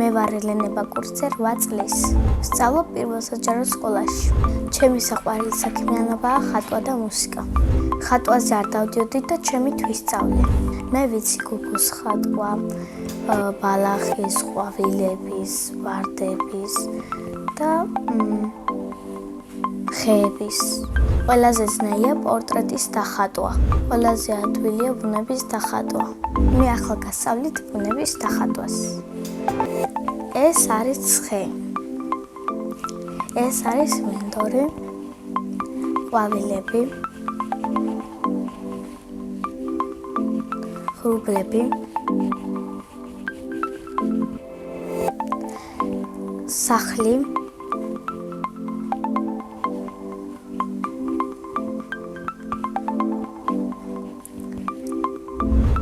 მე ვარ ელენე ბაკურიძე 8 წლის. ვსწავლობ პირველ საჯარო სკოლაში. ჩემი საყვარელი საქმიანობაა ხატვა და მუსიკა. ხატვაზე არ დავდიოდი და ჩემი თვისწავლე. მე ვიცი გოგოს ხატვა, ბალახის, ყვავილების, ვარდების და ხეების. ყველაზე ძნელია პორტრეტის დახატვა. ყველაზე ადვილია ბუნების დახატვა. მე ახლა გასწავლით ბუნების დახატვას. ეს არის ცხე. ეს არის მინდორი, ყვავილები, ღრუბლები, სახლი,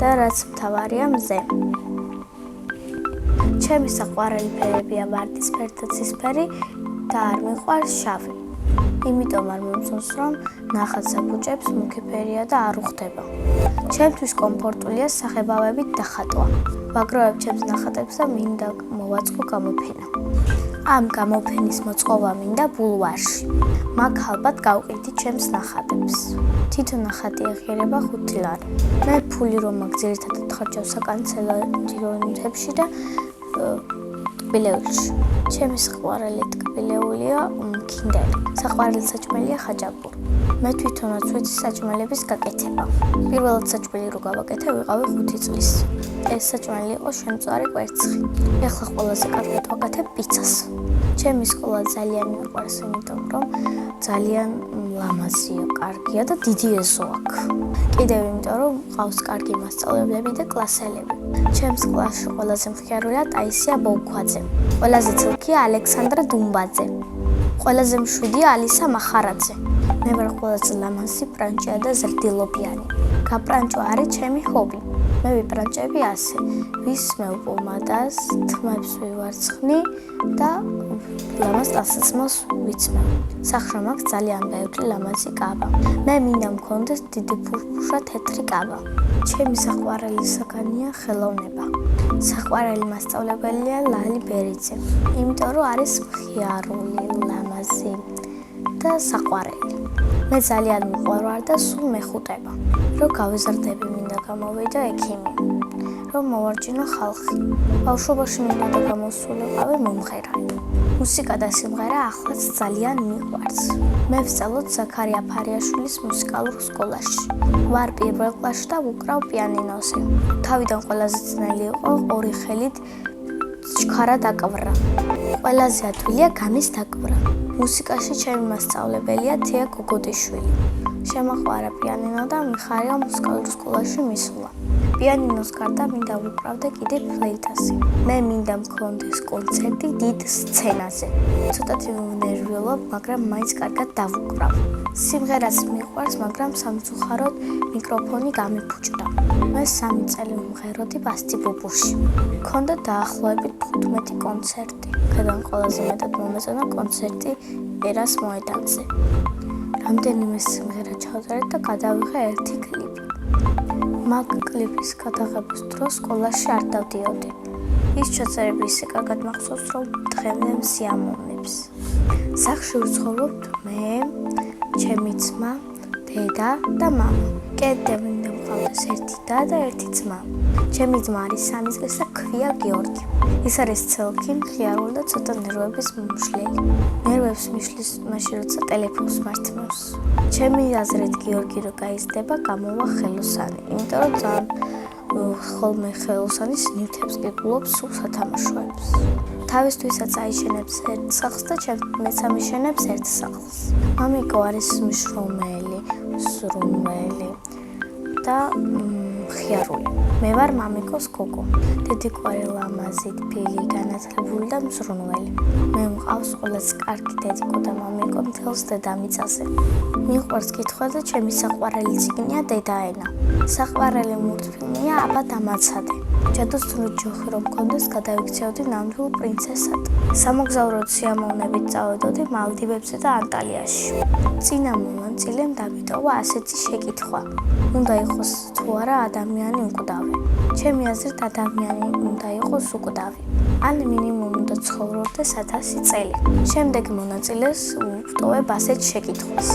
და რაც მთავარია მზე. ჩემი საყვარელი ფერებია ვარდისფერი და ცისფერი და არ მიყვარს შავი. იმიტომ არ მომწონს რომ ნახატს აბუჭებს მუქი ფერია და არ უხდება. ჩემთვის კომფორტულია სახებავებით დახატვა. ვაგროვებ ჩემს ნახატებს და მინდა მოვაწყო გამოფენა. ამ გამოფენის მოწყობა მინდა ბულვარში. მაგ ალბათ გავყიდი ჩემს ნახატებს. თითო ნახატი აღიარება 5 ლარი. მე ფული რომ მაგ ძირითადად ხარჯავ საკანცელო ნივთებში და ტკბილეულში. ჩემი საყვარელი ტკბილეულია ქინდელი. საყვარელი საჭმელია ხაჭაპური. მე თვითონაც ვიცი საჭმელების გაკეთება. პირველად საჭმელი რო გავაკეთე, ვიყავი 5 წლის. ეს საჭმელი იყო შემწვარი კვერცხი. ეხლა ყველაზე კარგად ვაკეთებ პიცას. ჩემი სკოლა ძალიან მიყვარს, იმიტომ რომ ძალიან ლამაზია, კარგია და დიდი ეზო აქვს. კიდევ იმიტომ რომ ყავს კარგი მასწავლებლები და კლასელები. ჩემს კლასში ყველაზე მხიარულია ტაისია ბოუქვაძე. ყველაზე ცილკია ალექსანდრა დუმბაძე. ყველაზე მშვიდია ალისა მახარაძე. მე ვარ ყველაზე ლამაზი პრანჭია და ზრდილობიანი. გაპრანჭვა არის ჩემი ჰობი. მე ვიპრანჭები ასე. ვისმევ პომადას, თმებს ვივარცხნი და ლამაზ ტანსაცმელს ვიცმევ. სახლში მაქვს ძალიან ბევრი ლამაზი კაბა. მე მინდა მქონდეს დიდი ფურფუშა თეთრი კაბა. ჩემი საყვარელი საგანია ხელოვნება. საყვარელი მასწავლებელია ლალი ბერიძე. იმიტომ რომ არის მხიარული, ლამაზი და საყვარელი. მე ძალიან მიყვარვარ და სულ მეხუტება. რომ გავიზრდები მინდა გამოვიდო ექიმი. რომ მოვარჯინო ხალხი. ბავშვობაში მინდა გამოსულიყავი მომღერალი. მუსიკა და სიმღერა ახლაც ძალიან მიყვარს. მე ვსწავლობ ზაქარია ფარიაშვილის მუსიკალურ სკოლაში. ვარ პირველ კლასში და ვუკრავ პიანინოზე. თავიდან ყველაზე ძნელი იყო ორი ხელით ჩქარა დაკვრა. ყველაზე ადვილია გამის დაკვრა. მუსიკაში ჩემი მასწავლებელია თია გოგოდიშვილი. შემაყვარა პიანინო და მიხარია მუსიკალურ სკოლაში მისვლა. პიანინოს გარდა მინდა ვუკრავდე კიდე ფლეიტაზე. მე მინდა მქონდეს კონცერტი დიდ სცენაზე. ცოტათი ვნერვიულობ, მაგრამ მაინც კარგად დავუკრავ. სიმღერაც მიყვარს, მაგრამ სამწუხაროდ მიკროფონი გამიფუჭდა. მე 3 წელი ვმღეროდი ბასტიბუბურში. მქონდა დაახლოებით 15 კონცერტი. ქედან ყველაზე მეტად მომეწონა კონცერტი ერას მოედანზე. რამდენიმე სიმღერა ჩავწერეთ და გადავიღე ერთი კლიპი. მაგ კლიპის გადაღების დროს სკოლაში არ დავდიოდი. ის ჩაწერები ისე კარგად მახსოვს, რომ დღემდე მსიამოვნებს. სახლში ვცხოვრობთ მე, ჩემი ძმა, დედა და მამა. კიდევ მინდა მყავდეს ერთი და ერთი ძმა. ჩემი ძმა არის 3 წლის და ქვია გიორგი. ის არის ცელკი, მხიარული და ცოტა ნერვების მომშლელი. ნერვებს მიშლის მაშინ, როცა ტელეფონს მართმევს. ჩემი აზრით გიორგი რო გაიზრდება, გამოვა ხელოსანი, იმიტომ რომ ძალიან ხოლმე ხელოსანის ნივთებს გიგულობს სულ სათამაშოებს. თავისთვისაც აიშენებს ერთ სახლს და მეც ამიშენებს ერთ სახლს. მამიკო არის მშრომელი, სრუმელი და მხიარული. მე ვარ მამიკოს გოგო. დედიკო არის ლამაზი, თბილი, განათლებული და მზრუნველი. მე მყავს ყველაზე კარგი დედიკო და მამიკო მთელს დედამიწაზე. მიყვარს კითხვა და ჩემი საყვარელი წიგნია დედაენა. საყვარელი მულტფილმია აბა დამაცადე. ჯადოსნური ჯოხი რომ მქონდეს, გადავიქცეოდი ნამდვილ პრინცესად. სამოგზაუროდ სიამოვნებით წავედოდი მალდივებზე და ანტალიაში. წინა მომან მონაწილემ დამიტოვა ასეთი შეკითხვა: უნდა იყოს თუ არა ადამიანი მკვდავი? ჩემი აზრით, ადამიანი უნდა იყოს უკვდავი. ან მინიმუმ უნდა ცხოვრობდეს 1000 წელი. შემდეგ მონაწილეს ვუვტოვებ ასეთ შეკითხვას: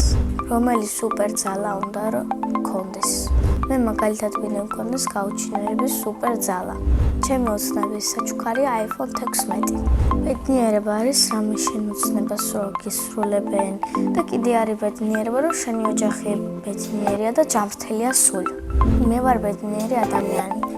რომელი სუპერძალა უნდა გქონდეს? მე მაგალითად მინდა მქონდეს გაუჩინარების სუპერძალა. ჩემი ოცნების საჩუქარია iPhone 16. ბედნიერება არის რამე შენოცნებას რო გისრულებენ და კიდე არის ბედნიერება, რომ შენი ოჯახი ბედნიერია და ჯანმრთელია სული. მე ვარ ბედნიერი ადამიანი.